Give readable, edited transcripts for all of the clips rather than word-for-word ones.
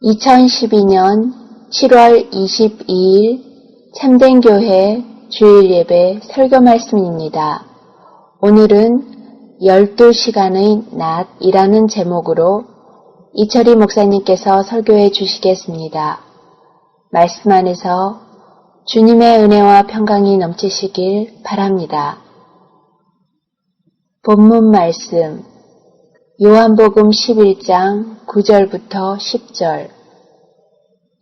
2012년 7월 22일 참된교회 주일 예배 설교 말씀입니다. 오늘은 12시간의 낮이라는 제목으로 이철희 목사님께서 설교해 주시겠습니다. 말씀 안에서 주님의 은혜와 평강이 넘치시길 바랍니다. 본문 말씀 요한복음 11장 9절부터 10절.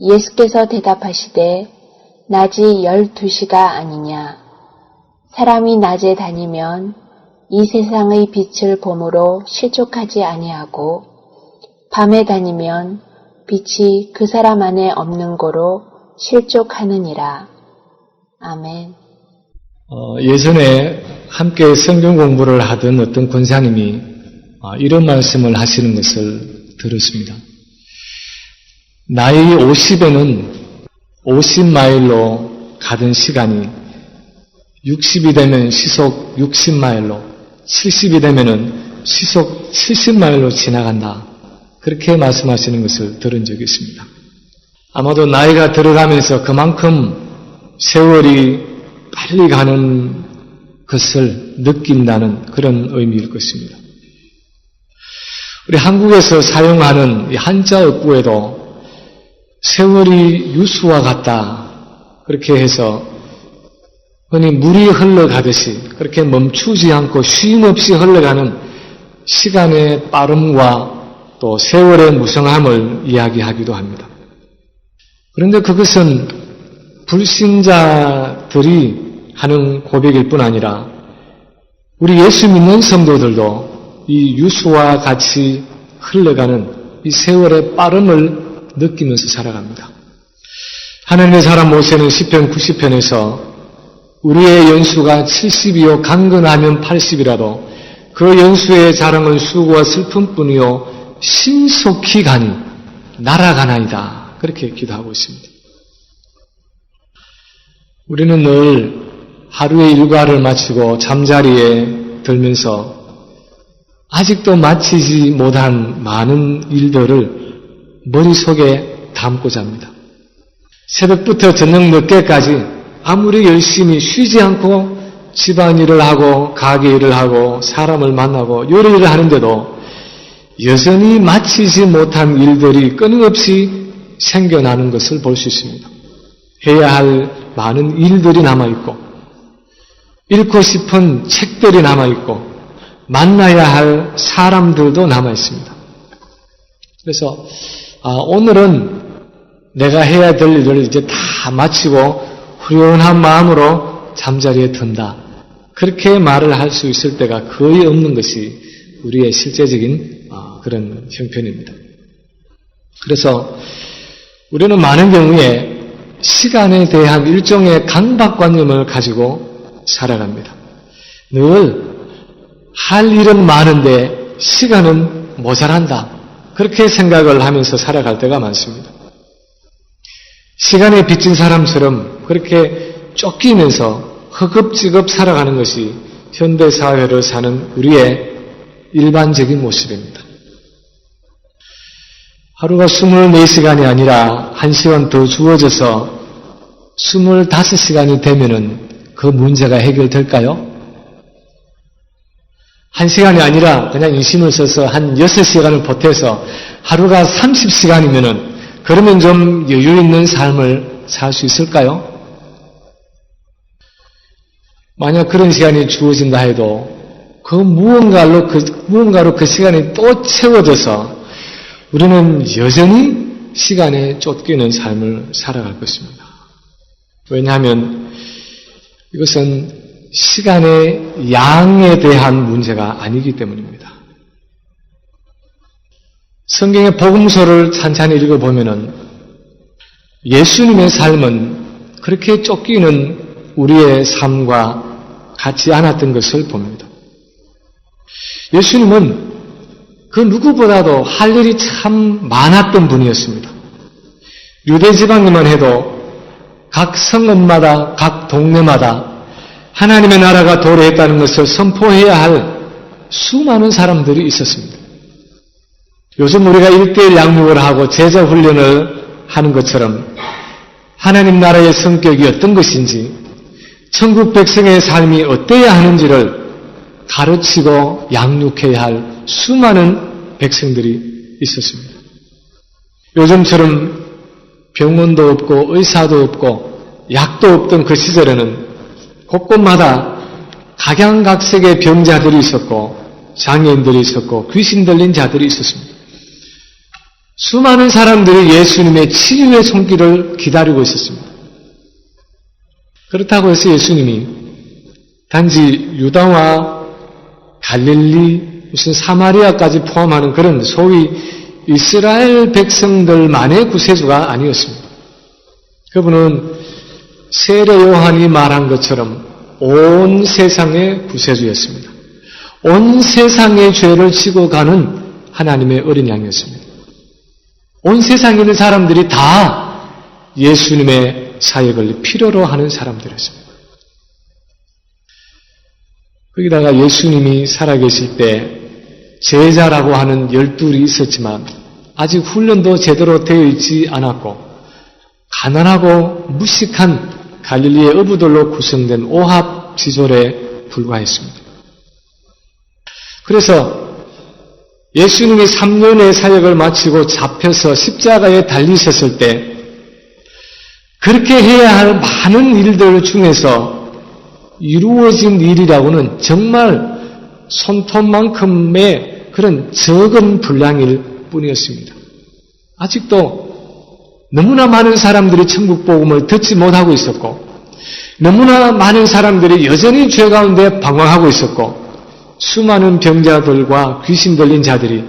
예수께서 대답하시되 낮이 12시가 아니냐. 사람이 낮에 다니면 이 세상의 빛을 봄으로 실족하지 아니하고 밤에 다니면 빛이 그 사람 안에 없는 고로 실족하느니라. 아멘. 예전에 함께 성경 공부를 하던 어떤 권사님이 이런 말씀을 하시는 것을 들었습니다. 나이 50에는 50마일로 가던 시간이 60이 되면 시속 60마일로, 70이 되면 시속 70마일로 지나간다. 그렇게 말씀하시는 것을 들은 적이 있습니다. 아마도 나이가 들어가면서 그만큼 세월이 빨리 가는 것을 느낀다는 그런 의미일 것입니다. 우리 한국에서 사용하는 이 한자 어구에도 세월이 유수와 같다 그렇게 해서 흔히 물이 흘러가듯이 그렇게 멈추지 않고 쉼 없이 흘러가는 시간의 빠름과 또 세월의 무성함을 이야기하기도 합니다. 그런데 그것은 불신자들이 하는 고백일 뿐 아니라 우리 예수 믿는 성도들도 이 유수와 같이 흘러가는 이 세월의 빠름을 느끼면서 살아갑니다. 하나님의 사람 모세는 시편 90편에서 우리의 연수가 70이요 강건하면 80이라도 그 연수의 자랑은 수고와 슬픔뿐이요 신속히 가니 날아가나이다. 그렇게 기도하고 있습니다. 우리는 늘 하루의 일과를 마치고 잠자리에 들면서 아직도 마치지 못한 많은 일들을 머릿속에 담고 잡니다. 새벽부터 저녁 늦게까지 아무리 열심히 쉬지 않고 집안일을 하고 가게일을 하고 사람을 만나고 요리를 하는데도 여전히 마치지 못한 일들이 끊임없이 생겨나는 것을 볼 수 있습니다. 해야 할 많은 일들이 남아있고 읽고 싶은 책들이 남아있고 만나야 할 사람들도 남아있습니다. 그래서 오늘은 내가 해야 될 일을 이제 다 마치고 후련한 마음으로 잠자리에 든다. 그렇게 말을 할 수 있을 때가 거의 없는 것이 우리의 실제적인 그런 형편입니다. 그래서 우리는 많은 경우에 시간에 대한 일종의 강박관념을 가지고 살아갑니다. 늘 할 일은 많은데 시간은 모자란다. 그렇게 생각을 하면서 살아갈 때가 많습니다. 시간에 빚진 사람처럼 그렇게 쫓기면서 허겁지겁 살아가는 것이 현대사회를 사는 우리의 일반적인 모습입니다. 하루가 24시간이 아니라 1시간 더 주어져서 25시간이 되면은 그 문제가 해결될까요? 1시간이 아니라 그냥 인심을 써서 한 6시간을 보태서 하루가 30시간이면은 그러면 좀 여유 있는 삶을 살 수 있을까요? 만약 그런 시간이 주어진다 해도 그 무언가로 그 시간이 또 채워져서 우리는 여전히 시간에 쫓기는 삶을 살아갈 것입니다. 왜냐하면 이것은 시간의 양에 대한 문제가 아니기 때문입니다. 성경의 복음서를 찬찬히 읽어보면은 예수님의 삶은 그렇게 쫓기는 우리의 삶과 같지 않았던 것을 봅니다. 예수님은 그 누구보다도 할 일이 참 많았던 분이었습니다. 유대 지방에만 해도 각 성읍마다 각 동네마다 하나님의 나라가 도래했다는 것을 선포해야 할 수많은 사람들이 있었습니다. 요즘 우리가 1:1 양육을 하고 제자 훈련을 하는 것처럼 하나님 나라의 성격이 어떤 것인지, 천국 백성의 삶이 어때야 하는지를 가르치고 양육해야 할 수많은 백성들이 있었습니다. 요즘처럼 병원도 없고 의사도 없고 약도 없던 그 시절에는 곳곳마다 각양각색의 병자들이 있었고 장애인들이 있었고 귀신 들린 자들이 있었습니다. 수많은 사람들이 예수님의 치유의 손길을 기다리고 있었습니다. 그렇다고 해서 예수님이 단지 유다와 갈릴리, 무슨 사마리아까지 포함하는 그런 소위 이스라엘 백성들만의 구세주가 아니었습니다. 그분은 세례 요한이 말한 것처럼 온 세상의 구세주였습니다. 온 세상의 죄를 지고 가는 하나님의 어린 양이었습니다. 온 세상에 있는 사람들이 다 예수님의 사역을 필요로 하는 사람들이었습니다. 거기다가 예수님이 살아계실 때 제자라고 하는 12이 있었지만 아직 훈련도 제대로 되어 있지 않았고 가난하고 무식한 갈릴리의 어부들로 구성된 오합지졸에 불과했습니다. 그래서 예수님이 3년의 사역을 마치고 잡혀서 십자가에 달리셨을 때 그렇게 해야 할 많은 일들 중에서 이루어진 일이라고는 정말 손톱만큼의 그런 적은 분량일 뿐이었습니다. 아직도 너무나 많은 사람들이 천국 복음을 듣지 못하고 있었고 너무나 많은 사람들이 여전히 죄 가운데 방황하고 있었고 수많은 병자들과 귀신 들린 자들이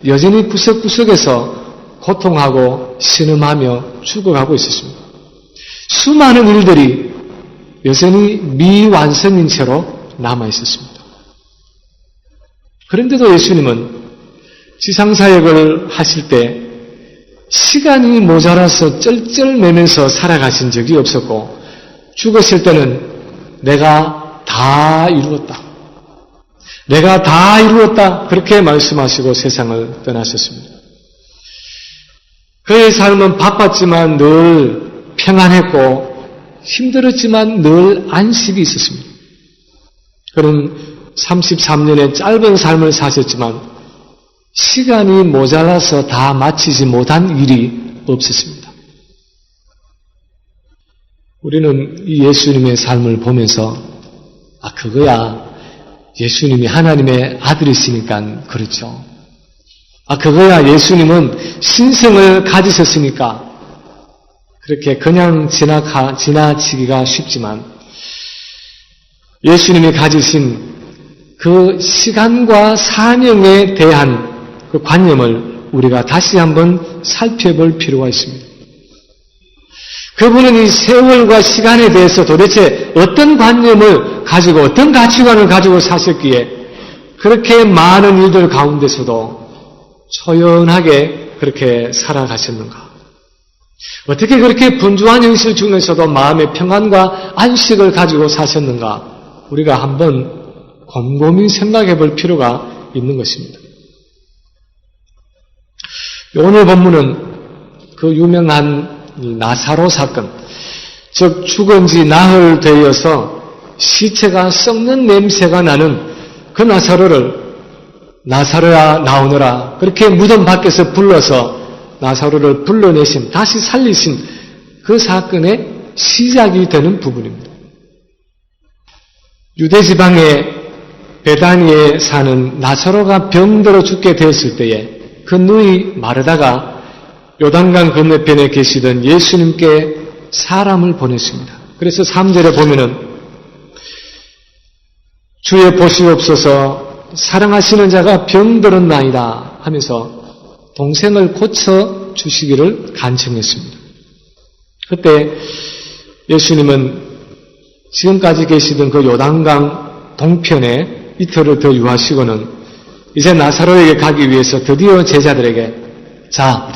여전히 구석구석에서 고통하고 신음하며 죽어가고 있었습니다. 수많은 일들이 여전히 미완성인 채로 남아있었습니다. 그런데도 예수님은 지상사역을 하실 때 시간이 모자라서 쩔쩔매면서 살아가신 적이 없었고 죽었을 때는 내가 다 이루었다. 내가 다 이루었다. 그렇게 말씀하시고 세상을 떠나셨습니다. 그의 삶은 바빴지만 늘 평안했고 힘들었지만 늘 안식이 있었습니다. 그는 33년의 짧은 삶을 사셨지만 시간이 모자라서 다 마치지 못한 일이 없었습니다. 우리는 이 예수님의 삶을 보면서 그거야 예수님이 하나님의 아들이시니까 그렇죠. 그거야 예수님은 신성을 가지셨으니까 그렇게 그냥 지나치기가 쉽지만 예수님이 가지신 그 시간과 사명에 대한 그 관념을 우리가 다시 한번 살펴볼 필요가 있습니다. 그분은 이 세월과 시간에 대해서 도대체 어떤 관념을 가지고 어떤 가치관을 가지고 사셨기에 그렇게 많은 일들 가운데서도 초연하게 그렇게 살아가셨는가? 어떻게 그렇게 분주한 현실 중에서도 마음의 평안과 안식을 가지고 사셨는가? 우리가 한번 곰곰이 생각해 볼 필요가 있는 것입니다. 오늘 본문은 그 유명한 나사로 사건, 즉 죽은 지 나흘 되어서 시체가 썩는 냄새가 나는 그 나사로야 나오너라 그렇게 무덤 밖에서 불러서 나사로를 불러내신, 다시 살리신 그 사건의 시작이 되는 부분입니다. 유대지방의 베다니에 사는 나사로가 병들어 죽게 되었을 때에 그 누이 마르다가 요단강 건너편에 계시던 예수님께 사람을 보냈습니다. 그래서 3절에 보면은 주의 보시옵소서 사랑하시는 자가 병들었나이다 하면서 동생을 고쳐 주시기를 간청했습니다. 그때 예수님은 지금까지 계시던 그 요단강 동편에 이틀을 더 유하시고는 이제 나사로에게 가기 위해서 드디어 제자들에게 자,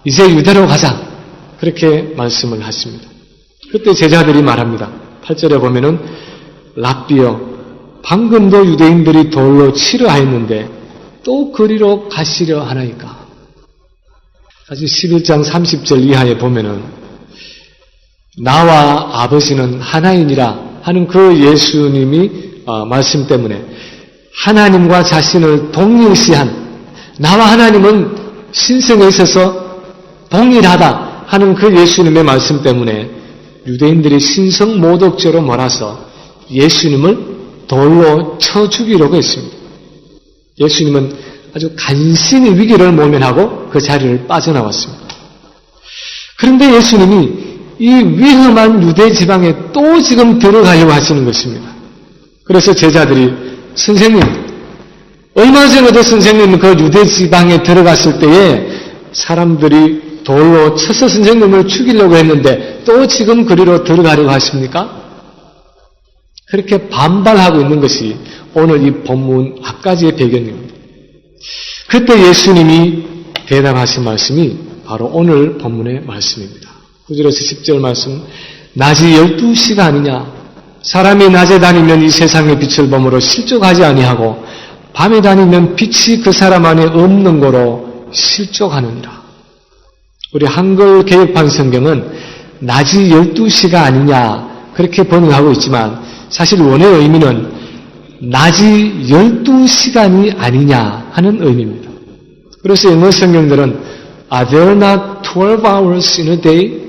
이제 유대로 가자. 그렇게 말씀을 하십니다. 그때 제자들이 말합니다. 8절에 보면은 랍비여, 방금도 유대인들이 돌로 치려 하였는데 또 그리로 가시려 하나이까? 사실 11장 30절 이하에 보면은 나와 아버지는 하나이니라 하는 그 예수님이 말씀 때문에 하나님과 자신을 동일시한, 나와 하나님은 신성에 있어서 동일하다 하는 그 예수님의 말씀 때문에 유대인들이 신성 모독죄로 몰아서 예수님을 돌로 쳐 죽이려고 했습니다. 예수님은 아주 간신히 위기를 모면하고 그 자리를 빠져나왔습니다. 그런데 예수님이 이 위험한 유대 지방에 또 지금 들어가려고 하시는 것입니다. 그래서 제자들이, 선생님, 얼마 전에도 선생님은 그 유대 지방에 들어갔을 때에 사람들이 돌로 쳐서 선생님을 죽이려고 했는데 또 지금 그리로 들어가려고 하십니까? 그렇게 반발하고 있는 것이 오늘 이 본문 앞가지의 배경입니다. 그때 예수님이 대답하신 말씀이 바로 오늘 본문의 말씀입니다. 9절에서 10절 말씀, 낮이 12시가 아니냐? 사람이 낮에 다니면 이 세상의 빛을 보므로 실족하지 아니하고 밤에 다니면 빛이 그 사람 안에 없는 거로 실족하느니라. 우리 한글 개역판 성경은 낮이 12시가 아니냐 그렇게 번역하고 있지만 사실 원의 의미는 낮이 12시간이 아니냐 하는 의미입니다. 그래서 영어 성경들은 Are there not 12 hours in a day?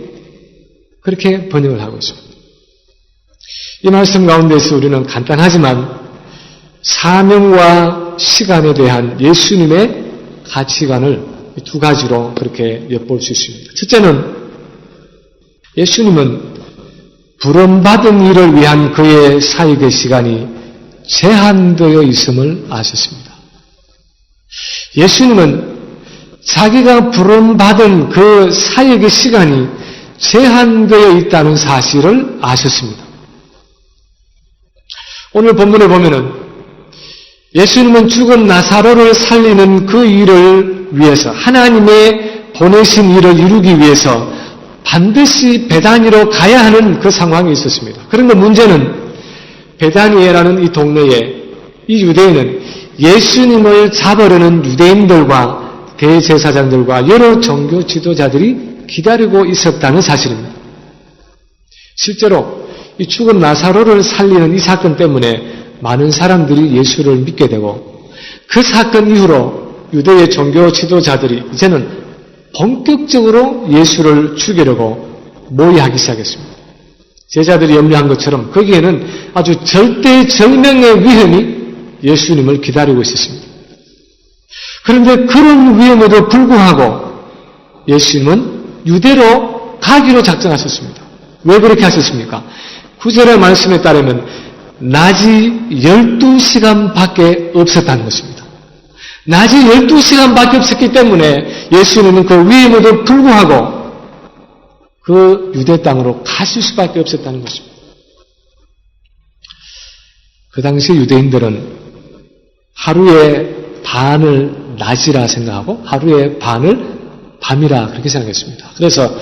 그렇게 번역을 하고 있습니다. 이 말씀 가운데서 우리는 간단하지만 사명과 시간에 대한 예수님의 가치관을 두 가지로 그렇게 엿볼 수 있습니다. 첫째는 예수님은 부름받은 일을 위한 그의 사역의 시간이 제한되어 있음을 아셨습니다. 예수님은 자기가 부름받은 그 사역의 시간이 제한되어 있다는 사실을 아셨습니다. 오늘 본문에 보면은 예수님은 죽은 나사로를 살리는 그 일을 위해서, 하나님의 보내신 일을 이루기 위해서 반드시 베다니로 가야 하는 그 상황이 있었습니다. 그런데 문제는 베다니에라는 이 동네에 이 유대인은 예수님을 잡으려는 유대인들과 대제사장들과 여러 종교 지도자들이 기다리고 있었다는 사실입니다. 실제로 이 죽은 나사로를 살리는 이 사건 때문에 많은 사람들이 예수를 믿게 되고 그 사건 이후로 유대의 종교 지도자들이 이제는 본격적으로 예수를 죽이려고 모의하기 시작했습니다. 제자들이 염려한 것처럼 거기에는 아주 절대절명의 위험이 예수님을 기다리고 있었습니다. 그런데 그런 위험에도 불구하고 예수님은 유대로 가기로 작정하셨습니다. 왜 그렇게 하셨습니까? 9절의 말씀에 따르면 낮이 12시간밖에 없었다는 것입니다. 낮이 12시간밖에 없었기 때문에 예수님은 그 위험에도 불구하고 그 유대 땅으로 가실 수밖에 없었다는 것입니다. 그 당시 유대인들은 하루의 반을 낮이라 생각하고 하루의 반을 밤이라 그렇게 생각했습니다. 그래서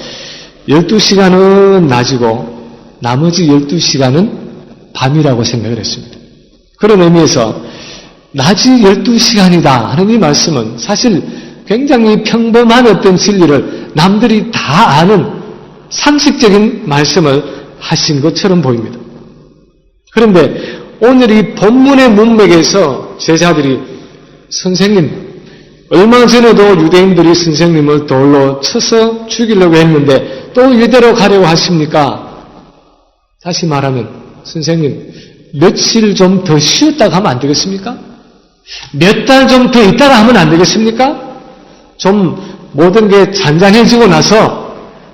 12시간은 낮이고 나머지 12시간은 밤이라고 생각을 했습니다. 그런 의미에서 낮이 12시간이다 하는 이 말씀은 사실 굉장히 평범한 어떤 진리를 남들이 다 아는 상식적인 말씀을 하신 것처럼 보입니다. 그런데 오늘 이 본문의 문맥에서 제자들이 선생님, 얼마 전에도 유대인들이 선생님을 돌로 쳐서 죽이려고 했는데 또 유대로 가려고 하십니까? 다시 말하면 선생님, 며칠 좀 더 쉬었다가 하면 안 되겠습니까? 몇 달 좀 더 있다가 하면 안 되겠습니까? 좀 모든 게 잔잔해지고 나서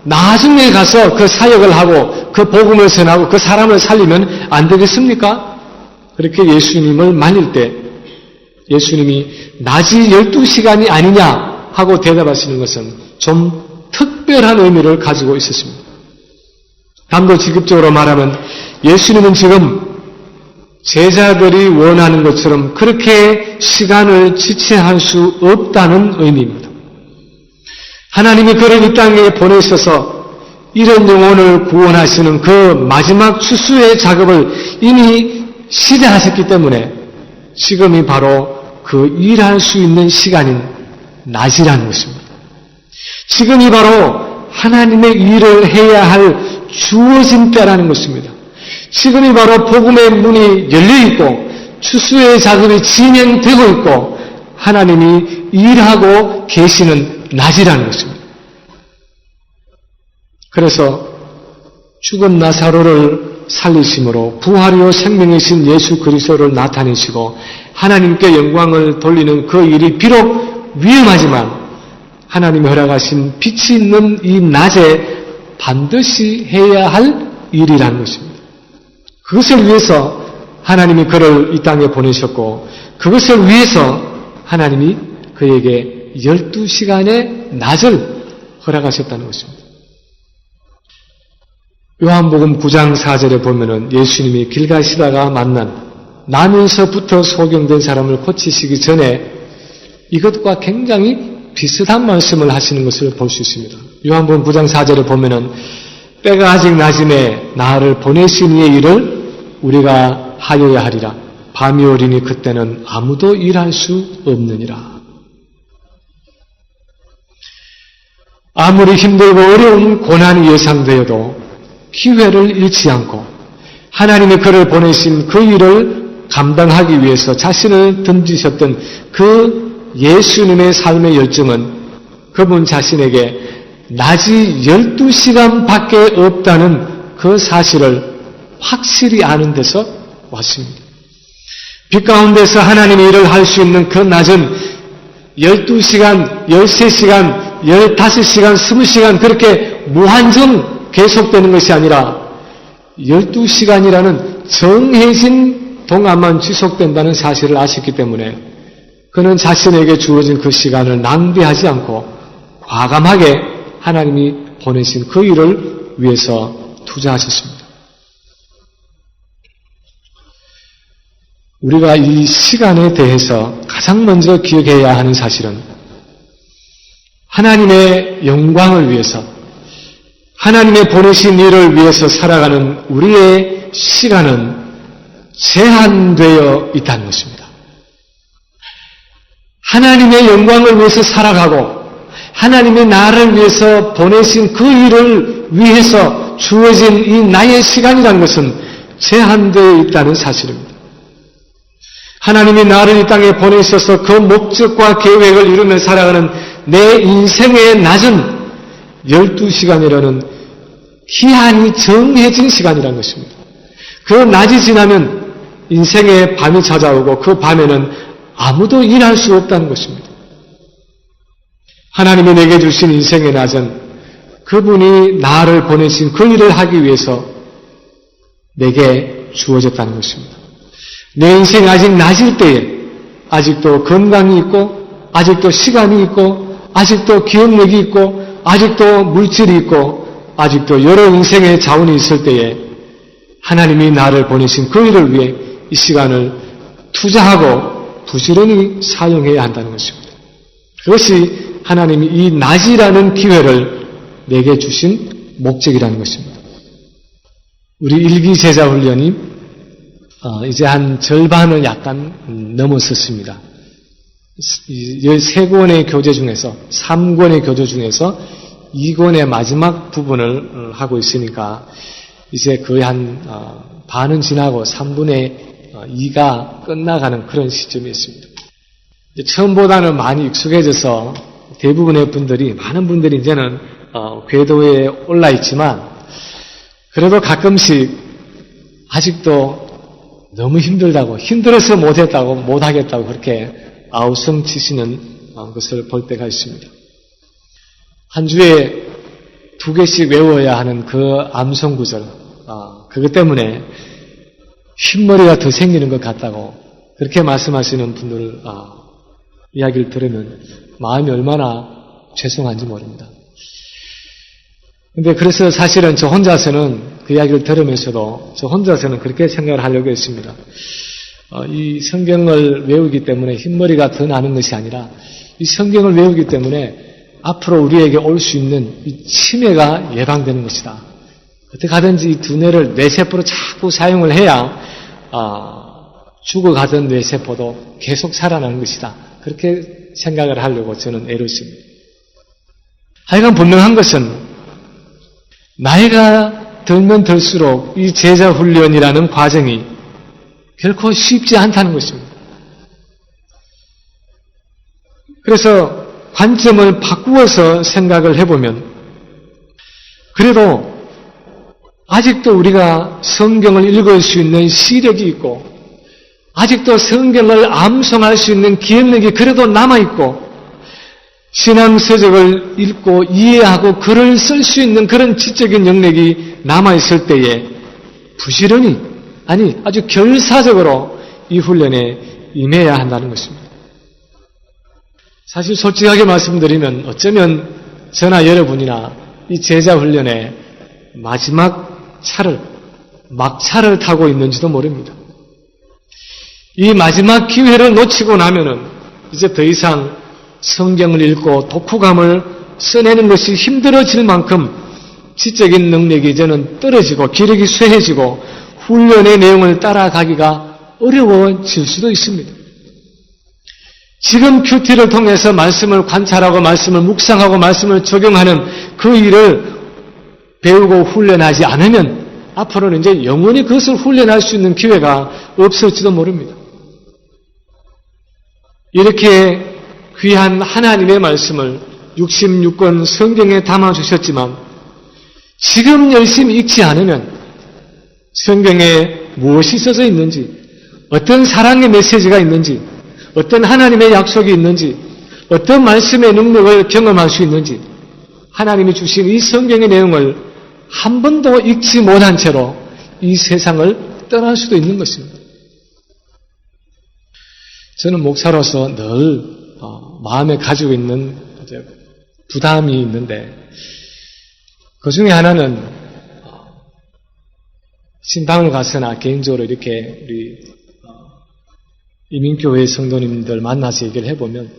나중에 가서 그 사역을 하고 그 복음을 전하고 그 사람을 살리면 안 되겠습니까? 그렇게 예수님을 말릴 때 예수님이 낮이 12시간이 아니냐 하고 대답하시는 것은 좀 특별한 의미를 가지고 있었습니다. 단도직입적으로 말하면 예수님은 지금 제자들이 원하는 것처럼 그렇게 시간을 지체할 수 없다는 의미입니다. 하나님이 그를 이 땅에 보내셔서 이런 영혼을 구원하시는 그 마지막 추수의 작업을 이미 시작하셨기 때문에 지금이 바로 그 일할 수 있는 시간인 낮이라는 것입니다. 지금이 바로 하나님의 일을 해야 할 주어진 때라는 것입니다. 지금이 바로 복음의 문이 열려있고 추수의 작업이 진행되고 있고 하나님이 일하고 계시는 낮이라는 것입니다. 그래서 죽은 나사로를 살리심으로 부활이요 생명이신 예수 그리스도를 나타내시고 하나님께 영광을 돌리는 그 일이 비록 위험하지만 하나님이 허락하신 빛이 있는 이 낮에 반드시 해야 할 일이라는 것입니다. 그것을 위해서 하나님이 그를 이 땅에 보내셨고 그것을 위해서 하나님이 그에게 12시간의 낮을 허락하셨다는 것입니다. 요한복음 9장 4절에 보면은 예수님이 길 가시다가 만난 나면서부터 소경된 사람을 고치시기 전에 이것과 굉장히 비슷한 말씀을 하시는 것을 볼 수 있습니다. 요한복음 9장 4절에 보면은 때가 아직 낮음에 나를 보내신 이의 일을 우리가 하여야 하리라. 밤이 오리니 그때는 아무도 일할 수 없느니라. 아무리 힘들고 어려운 고난이 예상되어도 기회를 잃지 않고 하나님의 그를 보내신 그 일을 감당하기 위해서 자신을 던지셨던 그 예수님의 삶의 열정은 그분 자신에게 낮이 12시간밖에 없다는 그 사실을 확실히 아는 데서 왔습니다. 빛 가운데서 하나님의 일을 할 수 있는 그 낮은 12시간, 13시간, 15시간, 20시간 그렇게 무한정 계속되는 것이 아니라 12시간이라는 정해진 동안만 지속된다는 사실을 아셨기 때문에 그는 자신에게 주어진 그 시간을 낭비하지 않고 과감하게 하나님이 보내신 그 일을 위해서 투자하셨습니다. 우리가 이 시간에 대해서 가장 먼저 기억해야 하는 사실은 하나님의 영광을 위해서 하나님의 보내신 일을 위해서 살아가는 우리의 시간은 제한되어 있다는 것입니다. 하나님의 영광을 위해서 살아가고 하나님의 나를 위해서 보내신 그 일을 위해서 주어진 이 나의 시간이라는 것은 제한되어 있다는 사실입니다. 하나님이 나를 이 땅에 보내셔서 그 목적과 계획을 이루며 살아가는 내 인생의 낮은 12시간이라는 기한이 정해진 시간이라는 것입니다. 그 낮이 지나면 인생의 밤이 찾아오고 그 밤에는 아무도 일할 수 없다는 것입니다. 하나님이 내게 주신 인생의 낮은 그분이 나를 보내신 그 일을 하기 위해서 내게 주어졌다는 것입니다. 내 인생이 아직 낮일 때에 아직도 건강이 있고 아직도 시간이 있고 아직도 기억력이 있고 아직도 물질이 있고 아직도 여러 인생의 자원이 있을 때에 하나님이 나를 보내신 그 일을 위해 이 시간을 투자하고 부지런히 사용해야 한다는 것입니다. 그것이 하나님이 이 낮이라는 기회를 내게 주신 목적이라는 것입니다. 우리 일기 제자 훈련이 이제 한 절반을 약간 넘었었습니다. 13권의 교재 중에서 3권의 교재 중에서 2권의 마지막 부분을 하고 있으니까 이제 거의 한 반은 지나고 3분의 2가 끝나가는 그런 시점이 있습니다. 처음보다는 많이 익숙해져서 대부분의 분들이 많은 분들이 이제는 궤도에 올라 있지만 그래도 가끔씩 아직도 너무 힘들다고 힘들어서 못했다고 못하겠다고 그렇게 아우성 치시는 것을 볼 때가 있습니다. 한 주에 2개씩 외워야 하는 그 암송 구절 그것 때문에 흰머리가 더 생기는 것 같다고 그렇게 말씀하시는 분들 이야기를 들으면 마음이 얼마나 죄송한지 모릅니다. 근데 그래서 사실은 저 혼자서는 그 이야기를 들으면서도 저 혼자서는 그렇게 생각을 하려고 했습니다. 이 성경을 외우기 때문에 흰머리가 더 나는 것이 아니라 이 성경을 외우기 때문에 앞으로 우리에게 올 수 있는 이 치매가 예방되는 것이다. 어떻게 하든지 이 두뇌를 뇌세포로 자꾸 사용을 해야 죽어가던 뇌세포도 계속 살아나는 것이다. 그렇게 생각을 하려고 저는 애를 씁니다. 하여간 분명한 것은 나이가 들면 들수록 이 제자 훈련이라는 과정이 결코 쉽지 않다는 것입니다. 그래서 관점을 바꾸어서 생각을 해보면 그래도 아직도 우리가 성경을 읽을 수 있는 시력이 있고 아직도 성경을 암송할 수 있는 기억력이 그래도 남아있고 신앙서적을 읽고 이해하고 글을 쓸 수 있는 그런 지적인 영역이 남아있을 때에 부지런히 아니 아주 결사적으로 이 훈련에 임해야 한다는 것입니다. 사실 솔직하게 말씀드리면 어쩌면 저나 여러분이나 이 제자 훈련의 마지막 막차를 타고 있는지도 모릅니다. 이 마지막 기회를 놓치고 나면은 이제 더 이상 성경을 읽고 독후감을 써내는 것이 힘들어질 만큼 지적인 능력이 이제는 떨어지고 기력이 쇠해지고 훈련의 내용을 따라가기가 어려워질 수도 있습니다. 지금 큐티를 통해서 말씀을 관찰하고 말씀을 묵상하고 말씀을 적용하는 그 일을 배우고 훈련하지 않으면 앞으로는 이제 영원히 그것을 훈련할 수 있는 기회가 없을지도 모릅니다. 이렇게 귀한 하나님의 말씀을 66권 성경에 담아주셨지만 지금 열심히 읽지 않으면 성경에 무엇이 써져 있는지 어떤 사랑의 메시지가 있는지 어떤 하나님의 약속이 있는지 어떤 말씀의 능력을 경험할 수 있는지 하나님이 주신 이 성경의 내용을 한 번도 읽지 못한 채로 이 세상을 떠날 수도 있는 것입니다. 저는 목사로서 늘 마음에 가지고 있는 부담이 있는데 그 중에 하나는 신방을 가서나 개인적으로 이렇게 우리 이민교회 성도님들 만나서 얘기를 해보면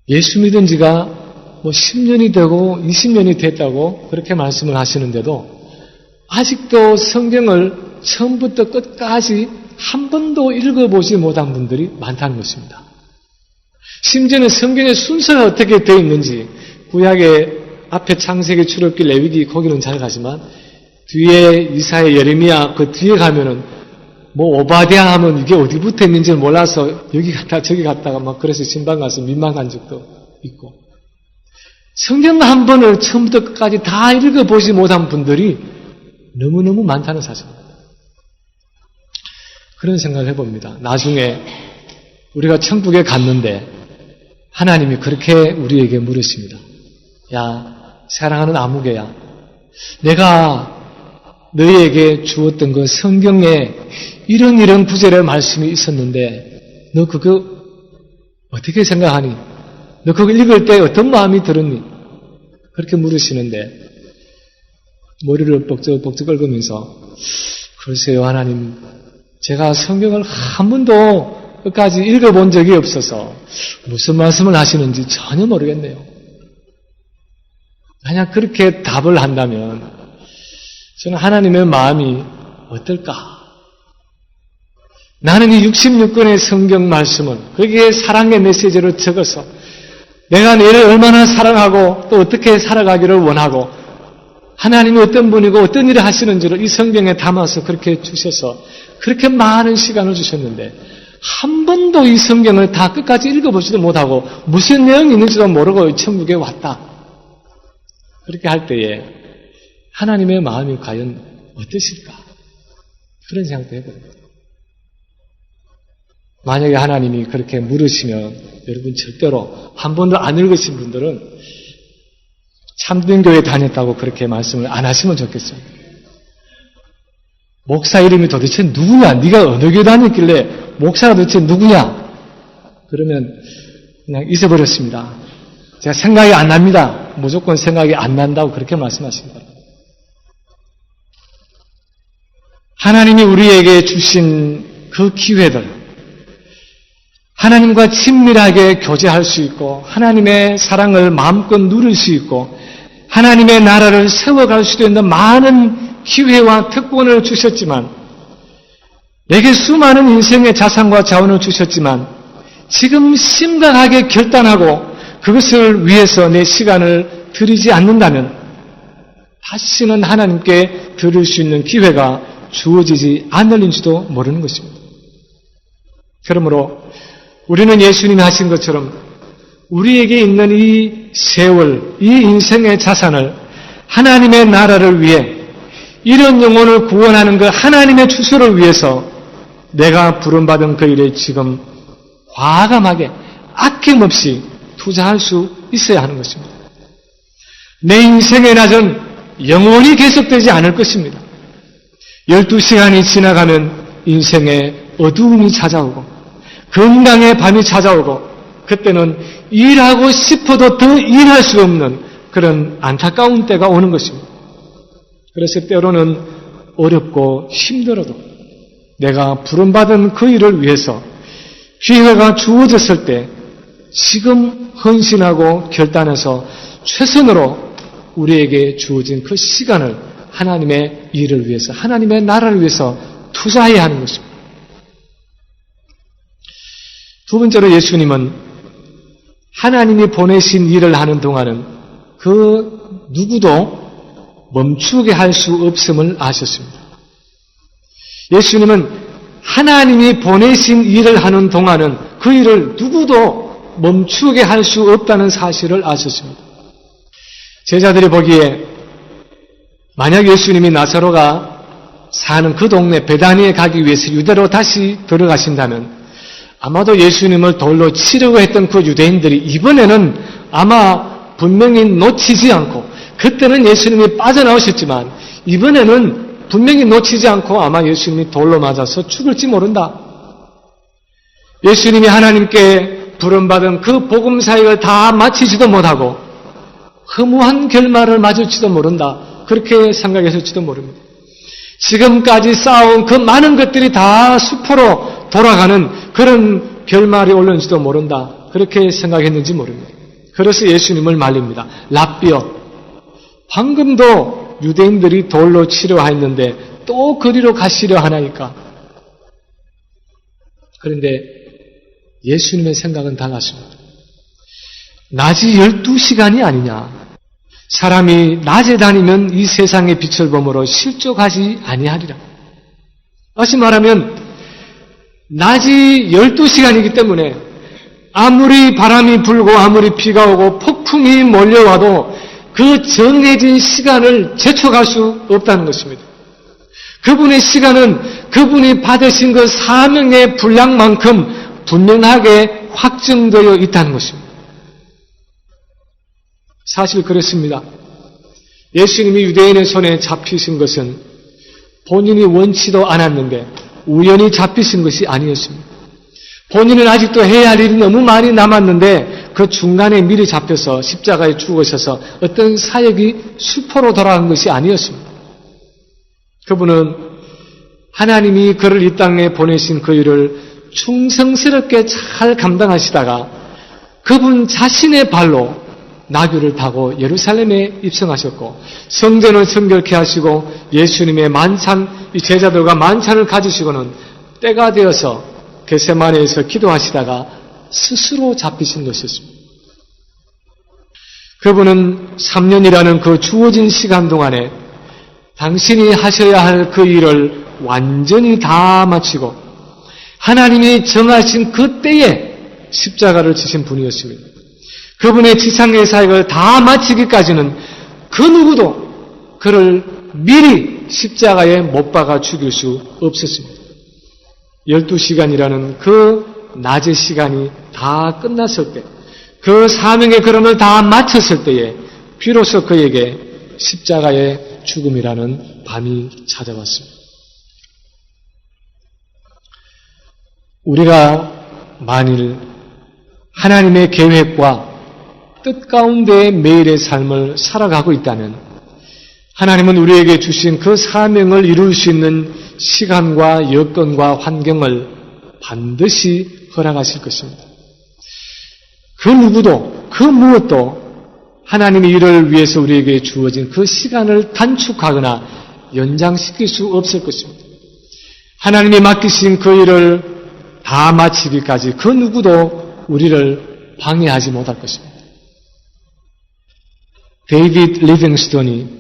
예수 믿은 지가 10년이 되고 20년이 됐다고 그렇게 말씀을 하시는데도 아직도 성경을 처음부터 끝까지 한 번도 읽어보지 못한 분들이 많다는 것입니다. 심지어는 성경의 순서가 어떻게 되어 있는지 구약의 앞에 창세기, 출애굽기, 레위기 거기는 잘 가지만 뒤에 이사야, 예레미야 그 뒤에 가면은 오바댜 하면 이게 어디 붙어 있는지를 몰라서 여기 갔다 저기 갔다가 막 그래서 신방 가서 민망한 적도 있고 성경 한 번을 처음부터 끝까지 다 읽어보지 못한 분들이 너무너무 많다는 사실입니다. 그런 생각을 해봅니다. 나중에 우리가 천국에 갔는데 하나님이 그렇게 우리에게 물으십니다. 야, 사랑하는 아무개야, 내가 너희에게 주었던 그 성경에 이런 구절의 말씀이 있었는데 너 그거 어떻게 생각하니? 너 그거 읽을 때 어떤 마음이 들었니? 그렇게 물으시는데 머리를 벅적벅적 긁으면서 글쎄요 하나님, 제가 성경을 한 번도 끝까지 읽어본 적이 없어서 무슨 말씀을 하시는지 전혀 모르겠네요. 만약 그렇게 답을 한다면 저는 하나님의 마음이 어떨까? 나는 이 66권의 성경 말씀을 거기에 사랑의 메시지를 적어서 내가 너를 얼마나 사랑하고 또 어떻게 살아가기를 원하고 하나님이 어떤 분이고 어떤 일을 하시는지를 이 성경에 담아서 그렇게 주셔서 그렇게 많은 시간을 주셨는데 한 번도 이 성경을 다 끝까지 읽어보지도 못하고 무슨 내용이 있는지도 모르고 천국에 왔다. 그렇게 할 때에 하나님의 마음이 과연 어떠실까? 그런 생각도 해봅니다. 만약에 하나님이 그렇게 물으시면 여러분 절대로 한 번도 안 읽으신 분들은 참된 교회 다녔다고 그렇게 말씀을 안 하시면 좋겠어요. 목사 이름이 도대체 누구냐? 네가 어느 교회 다녔길래 목사가 도대체 누구냐? 그러면 그냥 잊어버렸습니다. 제가 생각이 안 납니다. 무조건 생각이 안 난다고 그렇게 말씀하십니다. 하나님이 우리에게 주신 그 기회들, 하나님과 친밀하게 교제할 수 있고 하나님의 사랑을 마음껏 누릴 수 있고 하나님의 나라를 세워갈 수도 있는 많은 기회와 특권을 주셨지만 내게 수많은 인생의 자산과 자원을 주셨지만 지금 심각하게 결단하고 그것을 위해서 내 시간을 들이지 않는다면 다시는 하나님께 들을 수 있는 기회가 주어지지 않을지도 모르는 것입니다. 그러므로 우리는 예수님이 하신 것처럼 우리에게 있는 이 세월, 이 인생의 자산을 하나님의 나라를 위해 이런 영혼을 구원하는 그 하나님의 추수를 위해서 내가 부름받은 그 일에 지금 과감하게 아낌없이 투자할 수 있어야 하는 것입니다. 내 인생의 낮은 영원히 계속되지 않을 것입니다. 12시간이 지나가면 인생에 어두움이 찾아오고 건강의 밤이 찾아오고 그때는 일하고 싶어도 더 일할 수 없는 그런 안타까운 때가 오는 것입니다. 그래서 때로는 어렵고 힘들어도 내가 부름받은 그 일을 위해서 기회가 주어졌을 때 지금 헌신하고 결단해서 최선으로 우리에게 주어진 그 시간을 하나님의 일을 위해서, 하나님의 나라를 위해서 투자해야 하는 것입니다. 두 번째로 예수님은 하나님이 보내신 일을 하는 동안은 그 누구도 멈추게 할 수 없음을 아셨습니다. 예수님은 하나님이 보내신 일을 하는 동안은 그 일을 누구도 멈추게 할 수 없다는 사실을 아셨습니다. 제자들이 보기에 만약 예수님이 나사로가 사는 그 동네 베다니에 가기 위해서 유대로 다시 들어가신다면 아마도 예수님을 돌로 치려고 했던 그 유대인들이 이번에는 아마 분명히 놓치지 않고 그때는 예수님이 빠져나오셨지만 이번에는 분명히 놓치지 않고 아마 예수님이 돌로 맞아서 죽을지 모른다. 예수님이 하나님께 부름받은 그 복음 사역을 다 마치지도 못하고 허무한 결말을 맞을지도 모른다. 그렇게 생각했을지도 모릅니다. 지금까지 쌓아온 그 많은 것들이 다 수포로 돌아가는 그런 결말이 올는지도 모른다. 그렇게 생각했는지 모릅니다. 그래서 예수님을 말립니다. 랍비여, 방금도 유대인들이 돌로 치려 했는데 또 그리로 가시려 하나이까? 그런데 예수님의 생각은 달랐습니다. 낮이 12시간이 아니냐? 사람이 낮에 다니면 이 세상의 빛을 보므로 실족하지 아니하리라. 다시 말하면 낮이 12시간이기 때문에 아무리 바람이 불고 아무리 비가 오고 폭풍이 몰려와도 그 정해진 시간을 제쳐갈 수 없다는 것입니다. 그분의 시간은 그분이 받으신 그 사명의 분량만큼 분명하게 확정되어 있다는 것입니다. 사실 그렇습니다. 예수님이 유대인의 손에 잡히신 것은 본인이 원치도 않았는데 우연히 잡히신 것이 아니었습니다. 본인은 아직도 해야 할 일이 너무 많이 남았는데 그 중간에 미리 잡혀서 십자가에 죽으셔서 어떤 사역이 수포로 돌아간 것이 아니었습니다. 그분은 하나님이 그를 이 땅에 보내신 그 일을 충성스럽게 잘 감당하시다가 그분 자신의 발로 나귀를 타고 예루살렘에 입성하셨고 성전을 성결케 하시고 예수님의 만찬, 이 제자들과 만찬을 가지시고는 때가 되어서 겟세마네에서 기도하시다가 스스로 잡히신 것이었습니다. 그분은 3년이라는 그 주어진 시간 동안에 당신이 하셔야 할 그 일을 완전히 다 마치고 하나님이 정하신 그 때에 십자가를 지신 분이었습니다. 그분의 지상의 사역을 다 마치기까지는 그 누구도 그를 미리 십자가에 못 박아 죽일 수 없었습니다. 12시간이라는 그 낮의 시간이 다 끝났을 때, 그 사명의 걸음을 다 마쳤을 때에 비로소 그에게 십자가의 죽음이라는 밤이 찾아왔습니다. 우리가 만일 하나님의 계획과 뜻 가운데 매일의 삶을 살아가고 있다면 하나님은 우리에게 주신 그 사명을 이룰 수 있는 시간과 여건과 환경을 반드시 허락하실 것입니다. 그 누구도, 그 무엇도 하나님의 일을 위해서 우리에게 주어진 그 시간을 단축하거나 연장시킬 수 없을 것입니다. 하나님이 맡기신 그 일을 다 마치기까지 그 누구도 우리를 방해하지 못할 것입니다. 데이비드 리빙스턴이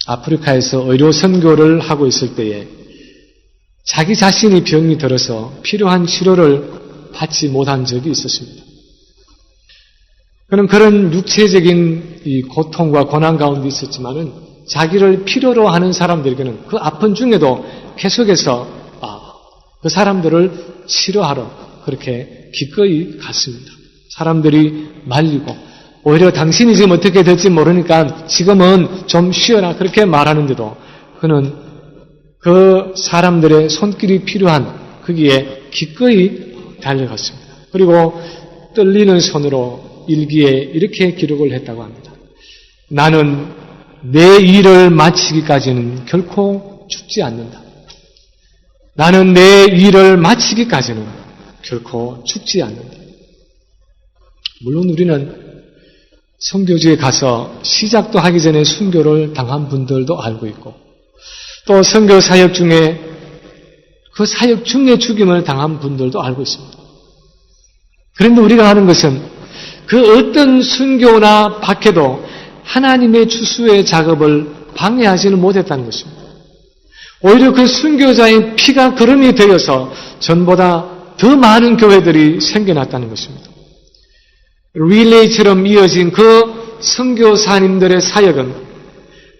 아프리카에서 의료 선교를 하고 있을 때에 자기 자신이 병이 들어서 필요한 치료를 받지 못한 적이 있었습니다. 그는 그런 육체적인 이 고통과 고난 가운데 있었지만은 자기를 필요로 하는 사람들에게는 그 아픈 중에도 계속해서 그 사람들을 치료하러 그렇게 기꺼이 갔습니다. 사람들이 말리고 오히려 당신이 지금 어떻게 될지 모르니까 지금은 좀 쉬어라 그렇게 말하는데도 그는 그 사람들의 손길이 필요한 거기에 기꺼이 달려갔습니다. 그리고 떨리는 손으로 일기에 이렇게 기록을 했다고 합니다. 나는 내 일을 마치기까지는 결코 죽지 않는다. 나는 내 일을 마치기까지는 결코 죽지 않는다. 물론 우리는 선교지에 가서 시작도 하기 전에 순교를 당한 분들도 알고 있고 또 선교 사역 중에 그 사역 중에 죽임을 당한 분들도 알고 있습니다. 그런데 우리가 하는 것은 그 어떤 순교나 박해도 하나님의 추수의 작업을 방해하지는 못했다는 것입니다. 오히려 그 순교자의 피가 거름이 되어서 전보다 더 많은 교회들이 생겨났다는 것입니다. 릴레이처럼 이어진 그 선교사님들의 사역은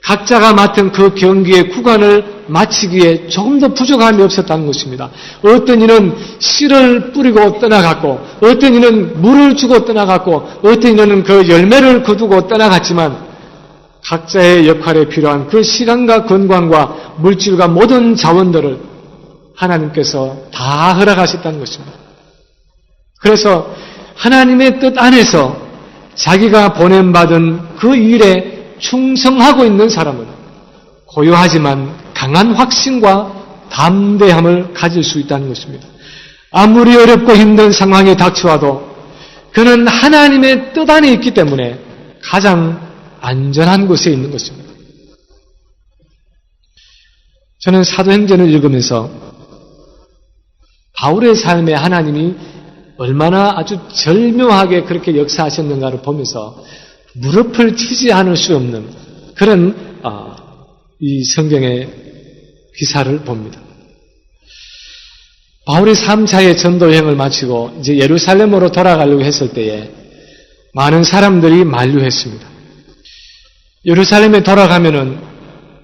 각자가 맡은 그 경기의 구간을 마치기에 조금 더 부족함이 없었다는 것입니다. 어떤 이는 씨를 뿌리고 떠나갔고 어떤 이는 물을 주고 떠나갔고 어떤 이는 그 열매를 거두고 떠나갔지만 각자의 역할에 필요한 그 시간과 건강과 물질과 모든 자원들을 하나님께서 다 허락하셨다는 것입니다. 그래서 하나님의 뜻 안에서 자기가 보냄받은 그 일에 충성하고 있는 사람은 고요하지만 강한 확신과 담대함을 가질 수 있다는 것입니다. 아무리 어렵고 힘든 상황이 닥쳐와도 그는 하나님의 뜻 안에 있기 때문에 가장 안전한 곳에 있는 것입니다. 저는 사도행전을 읽으면서 바울의 삶에 하나님이 얼마나 아주 절묘하게 그렇게 역사하셨는가를 보면서 무릎을 치지 않을 수 없는 그런 이 성경의 기사를 봅니다. 바울이 3차의 전도 여행을 마치고 이제 예루살렘으로 돌아가려고 했을 때에 많은 사람들이 만류했습니다. 예루살렘에 돌아가면은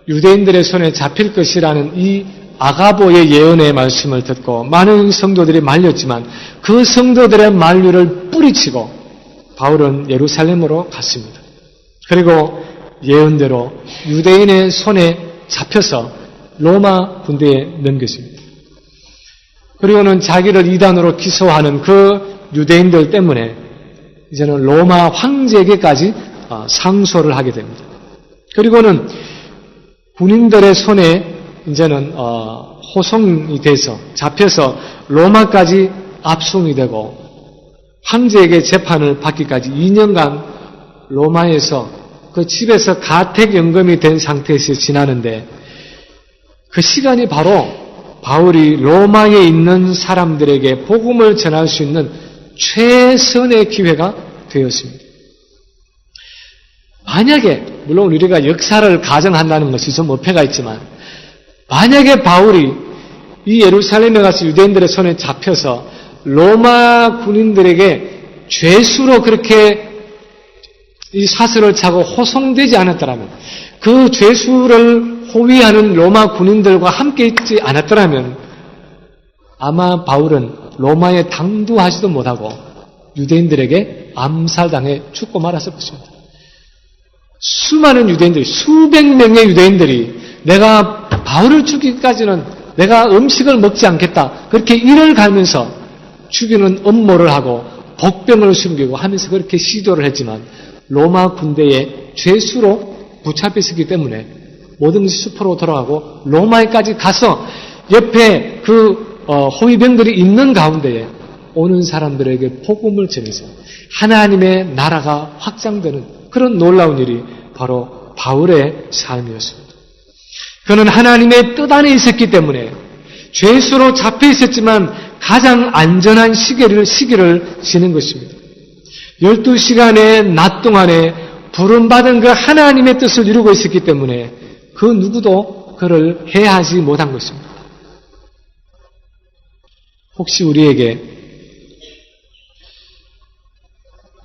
유대인들의 손에 잡힐 것이라는 이 아가보의 예언의 말씀을 듣고 많은 성도들이 말렸지만 그 성도들의 만류를 뿌리치고 바울은 예루살렘으로 갔습니다. 그리고 예언대로 유대인의 손에 잡혀서 로마 군대에 넘겼습니다. 그리고는 자기를 이단으로 기소하는 그 유대인들 때문에 이제는 로마 황제에게까지 상소를 하게 됩니다. 그리고는 군인들의 손에 이제는 호송이 돼서 잡혀서 로마까지 압송이 되고 황제에게 재판을 받기까지 2년간 로마에서 그 집에서 가택연금이 된 상태에서 지나는데 그 시간이 바로 바울이 로마에 있는 사람들에게 복음을 전할 수 있는 최선의 기회가 되었습니다. 만약에 물론 우리가 역사를 가정한다는 것이 좀 어폐가 있지만 만약에 바울이 이 예루살렘에 가서 유대인들의 손에 잡혀서 로마 군인들에게 죄수로 그렇게 이 사슬을 차고 호송되지 않았더라면 그 죄수를 호위하는 로마 군인들과 함께 있지 않았더라면 아마 바울은 로마에 당도하지도 못하고 유대인들에게 암살당해 죽고 말았을 것입니다. 수많은 유대인들이 수백 명의 유대인들이 내가 바울을 죽이기까지는 내가 음식을 먹지 않겠다 그렇게 일을 갈면서 죽이는 음모를 하고 복병을 숨기고 하면서 그렇게 시도를 했지만 로마 군대의 죄수로 붙잡혔기 때문에 모든 것이 숲으로 돌아가고 로마에까지 가서 옆에 그 호위병들이 있는 가운데에 오는 사람들에게 복음을 전해서 하나님의 나라가 확장되는 그런 놀라운 일이 바로 바울의 삶이었습니다. 그는 하나님의 뜻 안에 있었기 때문에 죄수로 잡혀 있었지만 가장 안전한 시기를 지는 것입니다. 12시간의 낮 동안에 부름받은 그 하나님의 뜻을 이루고 있었기 때문에 그 누구도 그를 해하지 못한 것입니다. 혹시 우리에게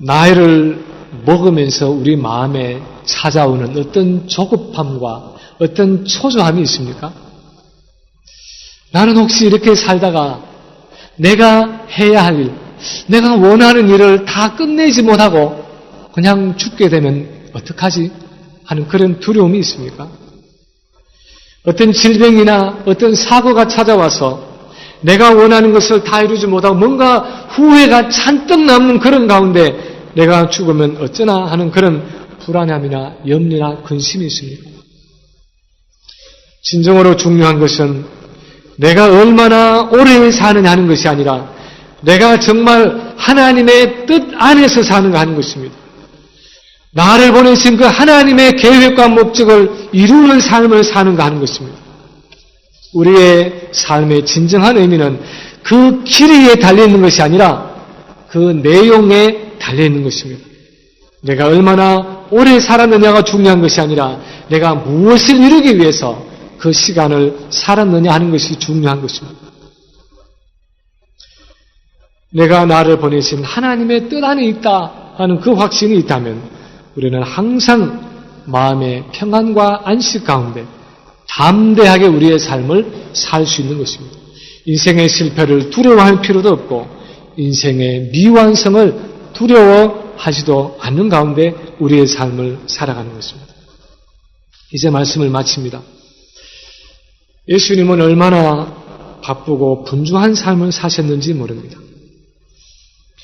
나이를 먹으면서 우리 마음에 찾아오는 어떤 조급함과 어떤 초조함이 있습니까? 나는 혹시 이렇게 살다가 내가 해야 할 일, 내가 원하는 일을 다 끝내지 못하고 그냥 죽게 되면 어떡하지? 하는 그런 두려움이 있습니까? 어떤 질병이나 어떤 사고가 찾아와서 내가 원하는 것을 다 이루지 못하고 뭔가 후회가 잔뜩 남는 그런 가운데 내가 죽으면 어쩌나 하는 그런 불안함이나 염려나 근심이 있습니다. 진정으로 중요한 것은 내가 얼마나 오래 사느냐 하는 것이 아니라 내가 정말 하나님의 뜻 안에서 사는가 하는 것입니다. 나를 보내신 그 하나님의 계획과 목적을 이루는 삶을 사는가 하는 것입니다. 우리의 삶의 진정한 의미는 그 길이에 달려있는 것이 아니라 그 내용에 달려있는 것입니다. 내가 얼마나 오래 살았느냐가 중요한 것이 아니라 내가 무엇을 이루기 위해서 그 시간을 살았느냐 하는 것이 중요한 것입니다. 내가 나를 보내신 하나님의 뜻 안에 있다 하는 그 확신이 있다면 우리는 항상 마음의 평안과 안식 가운데 담대하게 우리의 삶을 살 수 있는 것입니다. 인생의 실패를 두려워할 필요도 없고 인생의 미완성을 두려워하지도 않는 가운데 우리의 삶을 살아가는 것입니다. 이제 말씀을 마칩니다. 예수님은 얼마나 바쁘고 분주한 삶을 사셨는지 모릅니다.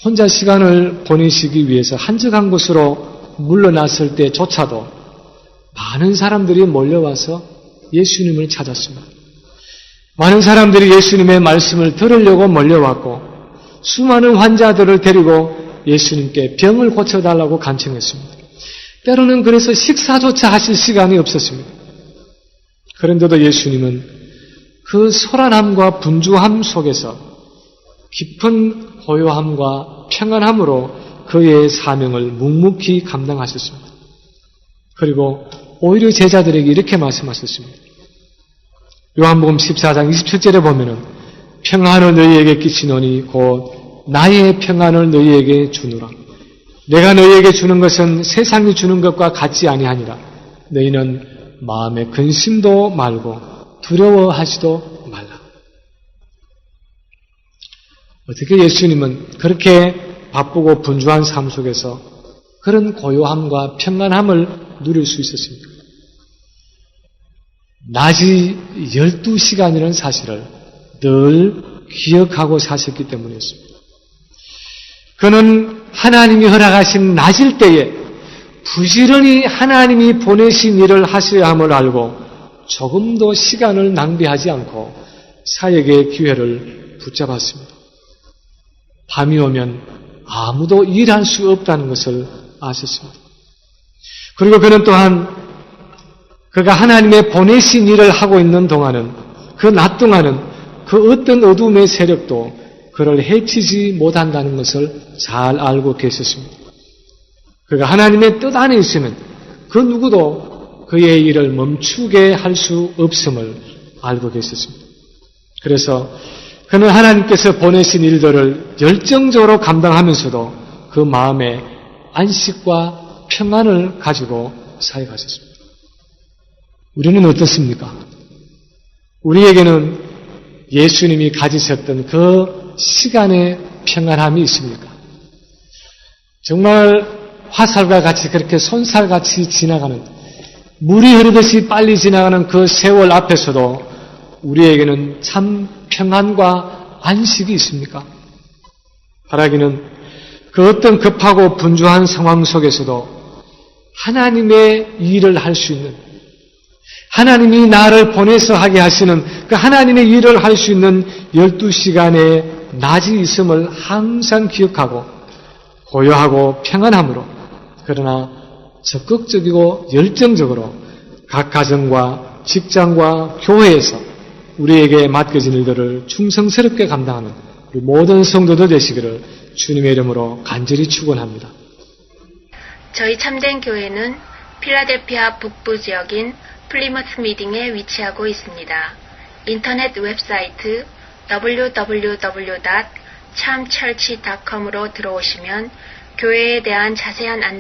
혼자 시간을 보내시기 위해서 한적한 곳으로 물러났을 때조차도 많은 사람들이 몰려와서 예수님을 찾았습니다. 많은 사람들이 예수님의 말씀을 들으려고 몰려왔고 수많은 환자들을 데리고 예수님께 병을 고쳐달라고 간청했습니다. 때로는 그래서 식사조차 하실 시간이 없었습니다. 그런데도 예수님은 그 소란함과 분주함 속에서 깊은 고요함과 평안함으로 그의 사명을 묵묵히 감당하셨습니다. 그리고 오히려 제자들에게 이렇게 말씀하셨습니다. 요한복음 14장 27절에 보면은 평안을 너희에게 끼치노니 곧 나의 평안을 너희에게 주노라. 내가 너희에게 주는 것은 세상이 주는 것과 같지 아니하니라. 너희는 마음에 근심도 말고 두려워하지도 말라. 어떻게 예수님은 그렇게 바쁘고 분주한 삶 속에서 그런 고요함과 평안함을 누릴 수 있었습니까? 낮이 12시간이라는 사실을 늘 기억하고 사셨기 때문이었습니다. 그는 하나님이 허락하신 낮일 때에 부지런히 하나님이 보내신 일을 하셔야 함을 알고 조금도 시간을 낭비하지 않고 사역의 기회를 붙잡았습니다. 밤이 오면 아무도 일할 수 없다는 것을 아셨습니다. 그리고 그는 또한 그가 하나님의 보내신 일을 하고 있는 동안은 그 낮 동안은 그 어떤 어둠의 세력도 그를 해치지 못한다는 것을 잘 알고 계셨습니다. 그가 하나님의 뜻 안에 있으면 그 누구도 그의 일을 멈추게 할 수 없음을 알고 계셨습니다. 그래서 그는 하나님께서 보내신 일들을 열정적으로 감당하면서도 그 마음에 안식과 평안을 가지고 사역하셨습니다. 우리는 어떻습니까? 우리에게는 예수님이 가지셨던 그 시간의 평안함이 있습니까? 정말 화살과 같이 그렇게 손살같이 지나가는 물이 흐르듯이 빨리 지나가는 그 세월 앞에서도 우리에게는 참 평안과 안식이 있습니까? 바라기는 그 어떤 급하고 분주한 상황 속에서도 하나님의 일을 할 수 있는, 하나님이 나를 보내서 하게 하시는 그 하나님의 일을 할 수 있는 12시간의 낮이 있음을 항상 기억하고 고요하고 평안함으로, 그러나 적극적이고 열정적으로 각 가정과 직장과 교회에서 우리에게 맡겨진 일들을 충성스럽게 감당하는 우리 모든 성도들 되시기를 주님의 이름으로 간절히 축원합니다. 저희 참된 교회는 필라델피아 북부 지역인 플리머스 미딩에 위치하고 있습니다. 인터넷 웹사이트 www.chamchurch.com으로 들어오시면 교회에 대한 자세한 안내를